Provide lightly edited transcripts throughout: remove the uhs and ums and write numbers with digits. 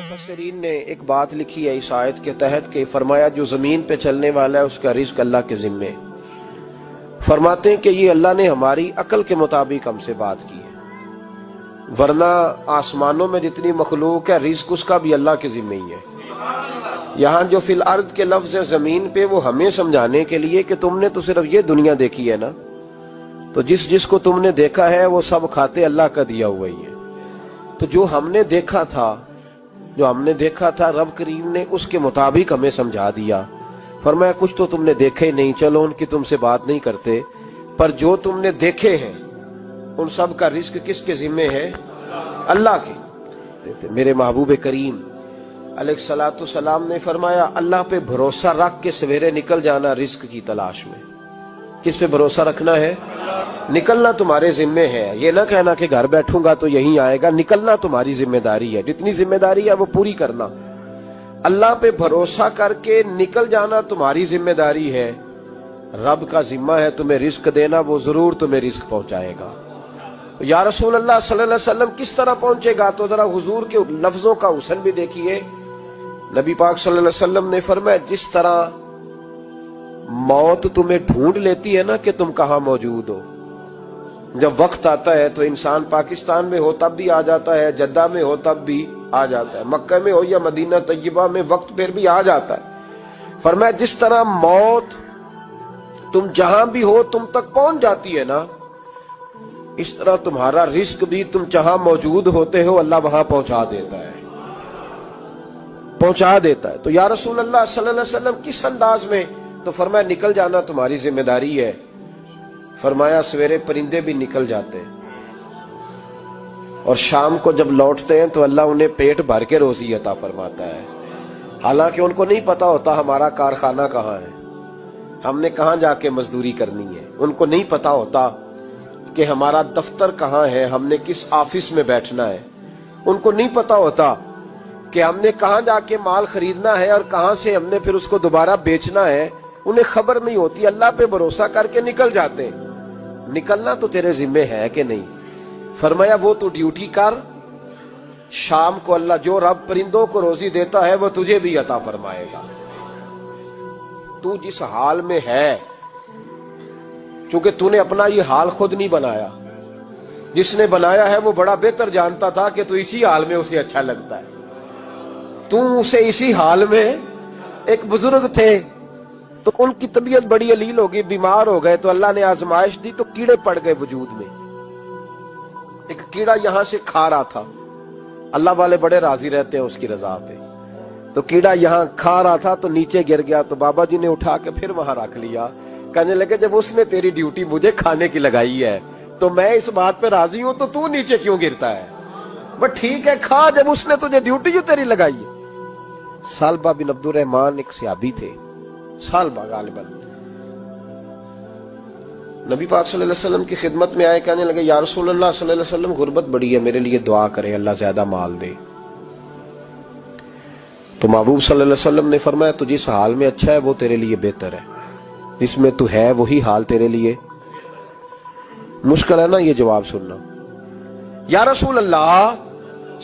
मुफस्सिरीन ने एक बात लिखी है इस आयत के तहत कि फरमाया जो जमीन पे चलने वाला है उसका रिज्क अल्लाह के जिम्मे। फरमाते हैं कि ये अल्लाह ने हमारी अकल के मुताबिक हमसे बात की है, वरना आसमानों में जितनी मखलूक है रिज्क उसका भी अल्लाह के जिम्मे ही है। यहाँ जो फिल अर्द के लफ्ज है जमीन पे, वो हमें समझाने के लिए कि तुमने तो सिर्फ ये दुनिया देखी है ना, तो जिसको तुमने देखा है वो सब खाते अल्लाह का दिया हुआ ही है। तो जो हमने देखा था रब करीम ने उसके मुताबिक हमें समझा दिया। फरमाया कुछ तो तुमने देखे ही नहीं, चलो उनकी तुमसे बात नहीं करते, पर जो तुमने देखे हैं उन सब का रिस्क किसके जिम्मे है? अल्लाह के। मेरे महबूब करीम अलैहिस्सलातु सलाम ने फरमाया अल्लाह पे भरोसा रख के सवेरे निकल जाना रिस्क की तलाश में। किस पे भरोसा रखना है? निकलना तुम्हारे जिम्मे है। ये ना कहना कि घर बैठूंगा तो यहीं आएगा, निकलना तुम्हारी जिम्मेदारी है। जितनी जिम्मेदारी है वो पूरी करना। अल्लाह पे भरोसा करके निकल जाना तुम्हारी जिम्मेदारी है। रब का जिम्मा है तुम्हें रिस्क देना, वो जरूर तुम्हें रिस्क पहुंचाएगा। तो या रसूल अल्लाह सल्लल्लाहु अलैहि वसल्लम किस तरह पहुंचेगा? तो जरा हुजूर के लफ्जों का हुस्न भी देखिए। नबी पाक सल्लल्लाहु अलैहि वसल्लम ने फरमाया जिस तरह मौत तुम्हें ढूंढ लेती है ना कि तुम कहां मौजूद हो, जब वक्त आता है तो इंसान पाकिस्तान में हो तब भी आ जाता है, जद्दा में हो तब भी आ जाता है, मक्का में हो या मदीना तैयबा में वक्त फिर भी आ जाता है। फरमाया जिस तरह मौत तुम जहां भी हो तुम तक पहुंच जाती है ना, इस तरह तुम्हारा रिस्क भी तुम जहां मौजूद होते हो अल्लाह वहां पहुंचा देता है। तो या रसूल अल्लाह सल्लल्लाहु अलैहि वसल्लम किस अंदाज में? तो फरमाया निकल जाना तुम्हारी जिम्मेदारी है। फरमाया सवेरे परिंदे भी निकल जाते हैं और शाम को जब लौटते हैं तो अल्लाह उन्हें पेट भर के रोजी अता फरमाता है। हालांकि उनको नहीं पता होता हमारा कारखाना कहाँ है, हमने कहाँ जाके मजदूरी करनी है। उनको नहीं पता होता कि हमारा दफ्तर कहाँ है, हमने किस ऑफिस में बैठना है। उनको नहीं पता होता कि हमने कहाँ जाके माल खरीदना है और कहाँ से हमने फिर उसको दोबारा बेचना है। उन्हें खबर नहीं होती, अल्लाह पे भरोसा करके निकल जाते हैं। निकलना तो तेरे जिम्मे है कि नहीं? फरमाया वो तू ड्यूटी कर, शाम को अल्लाह जो रब परिंदों को रोजी देता है वो तुझे भी अता फरमाएगा। तू जिस हाल में है, क्योंकि तूने अपना ये हाल खुद नहीं बनाया, जिसने बनाया है वो बड़ा बेहतर जानता था कि तू इसी हाल में उसे अच्छा लगता है। तू उसे इसी हाल में, एक बुजुर्ग थे तो उनकी तबीयत बड़ी अलील हो गई, बीमार हो गए, तो अल्लाह ने आजमाइश दी तो कीड़े पड़ गए वजूद में। एक कीड़ा यहां से खा रहा था, अल्लाह वाले बड़े राजी रहते हैं उसकी रजा पे। तो कीड़ा यहां खा रहा था तो नीचे गिर गया, तो बाबा जी ने उठा के फिर वहां रख लिया। कहने लगे जब उसने तेरी ड्यूटी मुझे खाने की लगाई है तो मैं इस बात पे राजी हूं, तो तू नीचे क्यों गिरता है? बट ठीक है खा, जब उसने तुझे ड्यूटी जो तेरी लगाई है। सालबा बिन अब्दुर रहमान एक सहाबी थे, सालबा गालिबन नबी पाक सल्लल्लाहु अलैहि वसल्लम की खिदमत में आए। कहने लगे या रसूल अल्लाह सल्लल्लाहु अलैहि वसल्लम गुर्बत बड़ी है, मेरे लिए दुआ करें अल्लाह ज्यादा माल दे। तो महबूब सल्लल्लाहु अलैहि वसल्लम ने फरमाया तो जिस हाल में अच्छा है वो तेरे लिए बेहतर है, जिसमें तू है वही हाल तेरे लिए मुश्किल है ना। ये जवाब सुनना। या रसूल अल्लाह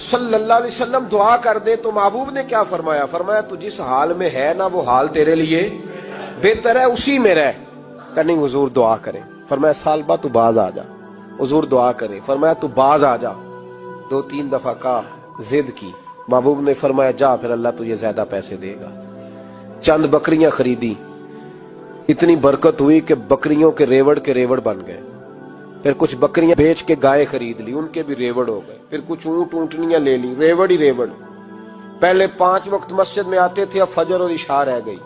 सल्लल्लाहु अलैहि वसल्लम दुआ कर दे। तो महबूब ने क्या फरमाया? फरमाया तू जिस हाल में है ना वो हाल तेरे लिए बेहतर है, उसी में रह। नहीं हुजूर दुआ करें। फरमाया सालबा तू बाज आ जा। हुजूर दुआ करें। फरमाया तू बाज आ जा। 2-3 दफा का जिद की। महबूब ने फरमाया जा, फिर अल्लाह तुझे ज्यादा पैसे देगा। चंद बकरियां खरीदी, इतनी बरकत हुई कि बकरियों के रेवड़ बन गए। फिर कुछ बकरियां बेच के गाय खरीद ली, उनके भी रेवड़ हो गए। फिर कुछ ऊंट ऊंटनियां ले ली, रेवड़ ही रेवड़। पहले 5 वक्त मस्जिद में आते थे, अब फजर और इशा रह गई।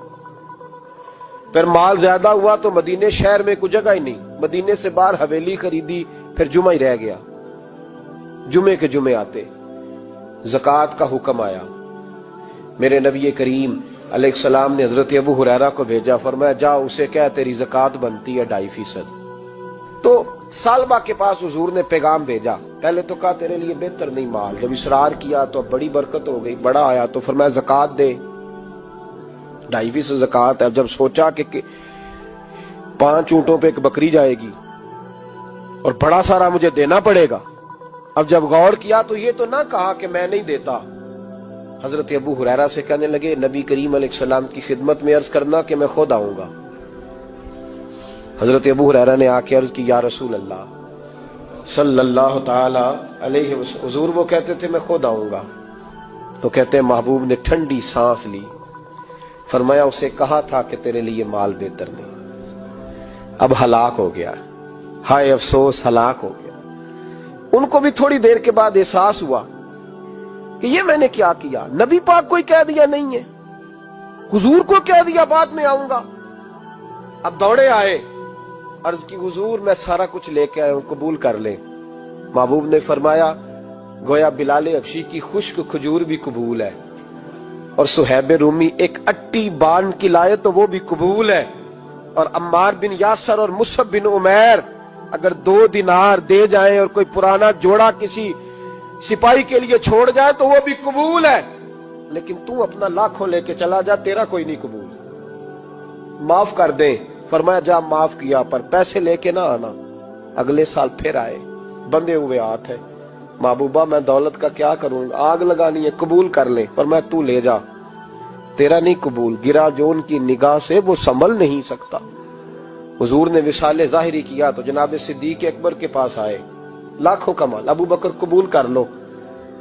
फिर माल ज्यादा हुआ तो मदीने शहर में कोई जगह ही नहीं, मदीने से बाहर हवेली खरीदी, फिर जुमा ही रह गया। जुमे के जुमे आते, ज़कात का हुक्म आया। मेरे नबी करीम अलैहिस्सलाम ने हजरत अबू हुरैरा को भेजा। फरमाया जा उसे कह तेरी ज़कात बनती है 2.5%। तो सालबा के पास हुजूर ने पैगाम भेजा। पहले तो कहा तेरे लिए बेहतर नहीं माल, जब इसरार किया तो अब बड़ी बरकत हो गई, बड़ा आया तो फरमाया ज़कात दे, 2.5% ज़कात है। अब जब सोचा कि 5 ऊंटों पे एक बकरी जाएगी और बड़ा सारा मुझे देना पड़ेगा, अब जब गौर किया तो ये तो ना कहा कि मैं नहीं देता, حضرت ابو ہریرہ سے کہنے لگے نبی کریم علیہ السلام کی خدمت میں عرض کرنا کہ میں خود آؤں گا۔ حضرت ابو ہریرہ نے آ کے عرض کی یا رسول اللہ صلی اللہ تعالی علیہ وسلم، حضور وہ کہتے تھے میں خود آؤں گا۔ تو کہتے ہیں محبوب نے ٹھنڈی سانس لی، فرمایا اسے کہا تھا کہ تیرے لیے مال بہتر نہیں، اب ہلاک ہو گیا، ہائے افسوس ہلاک ہو گیا۔ ان کو بھی تھوڑی دیر کے بعد احساس ہوا کہ یہ میں نے کیا کیا، نبی پاک کو ہی کہہ دیا نہیں ہے، حضور کو کہہ دیا بعد میں آؤں گا۔ اب دوڑے آئے، عرض کی حضور میں سارا کچھ لے کے آیا ہوں، قبول کر لیں۔ محبوب نے فرمایا گویا بلال حبشی کی خشک کھجور بھی قبول ہے، اور صہیب رومی ایک اٹی بان کی لائے تو وہ بھی قبول ہے، اور عمار بن یاسر اور مصعب بن عمیر اگر 2 دینار دے جائیں اور کوئی پرانا جوڑا کسی سپاہی کے لیے چھوڑ جائے تو وہ بھی قبول ہے، لیکن تو اپنا لاکھوں لے کے چلا جا، تیرا کوئی نہیں قبول، معاف کر دیں۔ فرمایا جا معاف کیا، پر پیسے لے کے نہ آنا۔ اگلے سال پھر آئے، بندے ہوئے ہاتھ ہے، محبوبہ میں دولت کا کیا کروں، آگ لگانی ہے، قبول کر لیں۔ فرمایا تو لے جا، تیرا نہیں قبول، گرا جو ان کی نگاہ سے وہ سنبھل نہیں سکتا۔ حضور نے وصال ظاہری کیا تو جناب صدیق اکبر کے پاس آئے، لاکھوں کا مال، ابو بکر قبول کر لو۔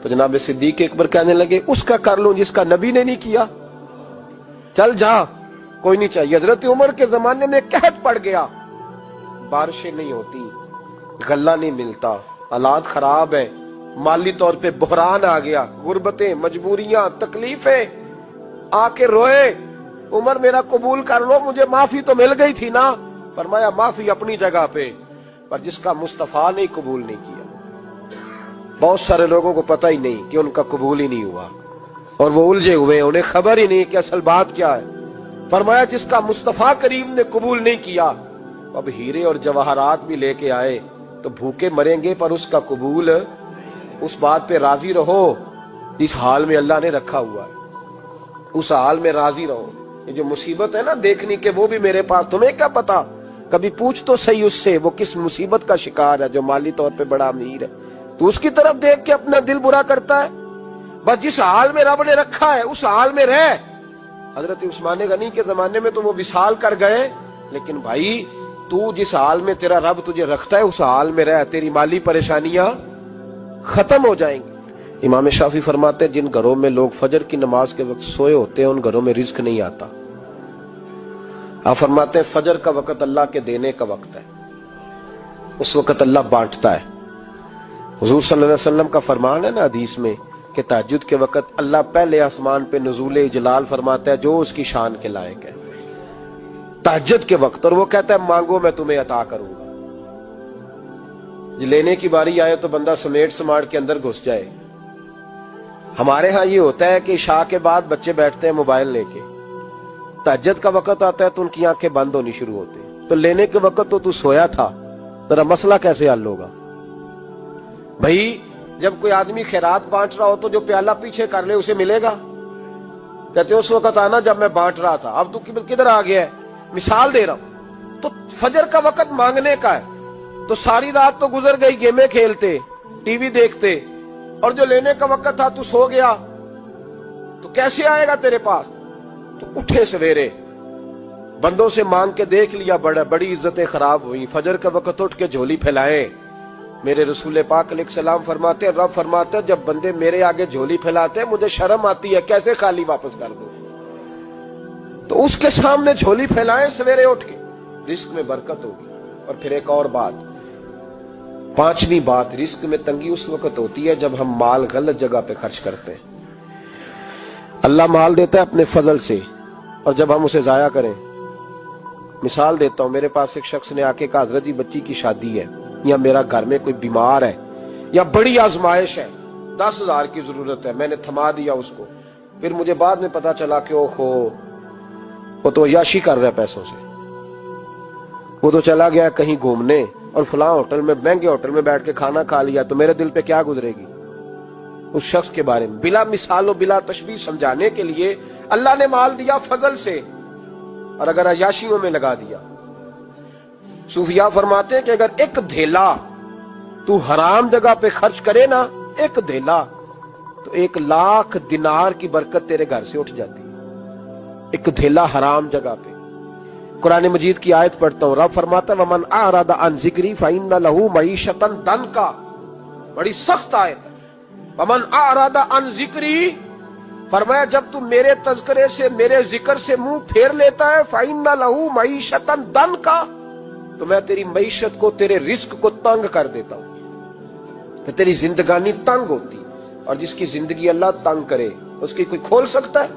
تو جناب صدیق اکبر کہنے لگے اس کا کر لوں جس کا نبی نے نہیں کیا، چل جا کوئی نہیں چاہیے۔ حضرت عمر کے زمانے میں قحط پڑ گیا، بارشیں نہیں ہوتی، غلہ نہیں ملتا، حالات خراب ہیں، مالی طور پہ بحران آ گیا، غربتیں، مجبوریاں، تکلیفیں، آ کے روئے عمر میرا قبول کر لو، مجھے معافی تو مل گئی تھی نا۔ فرمایا معافی اپنی جگہ پہ، پر جس کا مصطفیٰ نے قبول نہیں کیا۔ بہت سارے لوگوں کو پتہ ہی نہیں کہ ان کا قبول ہی نہیں ہوا، اور وہ الجھے ہوئے، انہیں خبر ہی نہیں کہ اصل بات کیا ہے۔ فرمایا جس کا مصطفیٰ کریم نے قبول نہیں کیا، اب ہیرے اور جواہرات بھی لے کے آئے تو بھوکے مریں گے، پر اس کا قبول، اس بات پہ راضی رہو جس حال میں اللہ نے رکھا ہوا ہے، اس حال میں راضی رہو۔ یہ جو مصیبت ہے نا دیکھنی کہ وہ بھی میرے پاس، تمہیں کیا پتا، کبھی پوچھ تو صحیح اس سے وہ کس مصیبت کا شکار ہے، جو مالی طور پہ بڑا امیر ہے، تو اس کی طرف دیکھ کے اپنا دل برا کرتا ہے۔ بس جس حال میں رب نے رکھا ہے اس حال میں رہ۔ حضرت عثمان غنی کے زمانے میں تو وہ وصال کر گئے، لیکن بھائی تو جس حال میں تیرا رب تجھے رکھتا ہے اس حال میں رہ، تیری مالی پریشانیاں ختم ہو جائیں گی۔ امام شافعی فرماتے ہیں جن گھروں میں لوگ فجر کی نماز کے وقت سوئے ہوتے ہیں ان گھروں میں رزق نہیں آتا۔ آپ فرماتے ہیں فجر کا وقت اللہ کے دینے کا وقت ہے، اس وقت اللہ بانٹتا ہے۔ حضور صلی اللہ علیہ وسلم کا فرمان ہے نا حدیث میں کہ تہجد کے وقت اللہ پہلے آسمان پہ نزول اجلال فرماتا ہے جو اس کی شان کے لائق ہے تہجد کے وقت، اور وہ کہتا ہے مانگو میں تمہیں عطا کروں گا۔ لینے کی باری آئے تو بندہ سمیٹ سماٹ کے اندر گھس جائے۔ ہمارے ہاں یہ ہوتا ہے کہ عشاء کے بعد بچے بیٹھتے ہیں موبائل لے کے، تہجد کا وقت آتا ہے تو ان کی آنکھیں بند ہونی شروع ہوتی، تو لینے کے وقت تو سویا تھا، ذرا مسئلہ کیسے حل ہوگا؟ بھائی جب کوئی آدمی خیرات بانٹ رہا ہو تو جو پیالہ پیچھے کر لے اسے ملے گا؟ کہتے اس وقت آنا جب میں بانٹ رہا تھا، اب تو کدھر آ گیا ہے؟ مثال دے رہا ہوں۔ تو فجر کا وقت مانگنے کا ہے، تو ساری رات تو گزر گئی گیمیں کھیلتے، ٹی وی دیکھتے، اور جو لینے کا وقت تھا تو سو گیا، تو کیسے آئے گا تیرے پاس؟ تو اٹھے سویرے، بندوں سے مانگ کے دیکھ لیا، بڑی عزتیں خراب ہوئی، فجر کا وقت اٹھ کے جھولی پھیلائیں۔ میرے رسول پاک علیہ السلام فرماتے ہیں، رب فرماتا ہے جب بندے میرے آگے جھولی پھیلاتے ہیں مجھے شرم آتی ہے، کیسے خالی واپس کر دو؟ تو اس کے سامنے جھولی پھیلائیں سویرے اٹھ کے، رزق میں برکت ہوگی۔ اور پھر ایک اور بات، 5ویں بات، رزق میں تنگی اس وقت ہوتی ہے جب ہم مال غلط جگہ پہ خرچ کرتے ہیں۔ اللہ مال دیتا ہے اپنے فضل سے، اور جب ہم اسے ضائع کریں، مثال دیتا ہوں، میرے پاس ایک شخص نے آ کے کہا حضرت جی بچی کی شادی ہے، یا میرا گھر میں کوئی بیمار ہے، یا بڑی آزمائش ہے، 10,000 کی ضرورت ہے، میں نے تھما دیا اس کو، پھر مجھے بعد میں پتا چلا کہ اوہو وہ تو عیاشی کر رہا ہے پیسوں سے، وہ تو چلا گیا کہیں گھومنے اور فلاں ہوٹل میں، مہنگے ہوٹل میں بیٹھ کے کھانا کھا لیا، تو میرے دل پہ کیا گزرے گی اس شخص کے بارے میں؟ بلا مثال و بلا تشبیہ سمجھانے کے لیے اللہ نے مال دیا فضل سے، اور اگر عیاشیوں میں لگا دیا۔ صوفیاء فرماتے ہیں کہ اگر ایک دھیلا تو حرام جگہ پہ خرچ کرے نا، ایک دھیلا، تو 1,00,000 दिनार की बरकत तेरे घर से उठ जाती है, एक धेला हराम जगह पे। कुरान मजीद की आयत पढ़ता हूं, रब फरमाता है वमन आरादा अन जिक्री फइन्ना लहू मईशतन दनका। बड़ी सख्त आयत है। वमन आरादा अन जिक्री, फरमाया जब तू मेरे तज़किरे से, मेरे जिक्र से मुंह फेर लेता है, फइन्ना लहू मईशतन दनका, तो मैं तेरी मईशत को, तेरे रिस्क को तंग कर देता हूं, तो तेरी जिंदगानी तंग होती। और जिसकी जिंदगी अल्लाह तंग करे उसकी कोई खोल सकता है?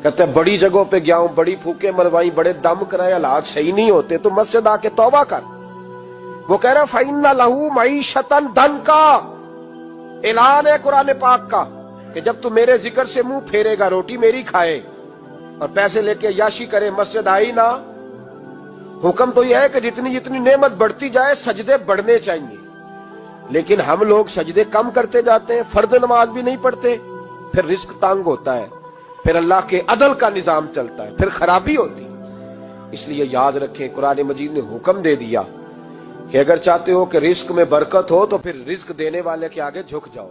कहते हैं बड़ी जगहों पे गया हूं, बड़ी फूके मरवाई, बड़े दम कराए, हालात सही नहीं होते, तो मस्जिद आके तौबा कर। वो कह रहा फइन्ना लहू मईशतन दनका, ऐलान है कुरान पाक का कि जब तू मेरे जिक्र से मुंह फेरेगा, रोटी मेरी खाए और पैसे लेके याशी करे, मस्जिद आई ना। हुक्म तो यह है कि जितनी जितनी नेमत बढ़ती जाए सजदे बढ़ने चाहिए, लेकिन हम लोग सजदे कम करते जाते हैं, फर्द नमाज भी नहीं पढ़ते, फिर रिस्क तंग होता है, फिर अल्लाह के अदल का निजाम चलता है, फिर खराबी होती। इसलिए याद रखें, कुरान मजीद ने हुक्म दे दिया कि अगर चाहते हो कि रिस्क में बरकत हो तो फिर रिस्क देने वाले के आगे झुक जाओ।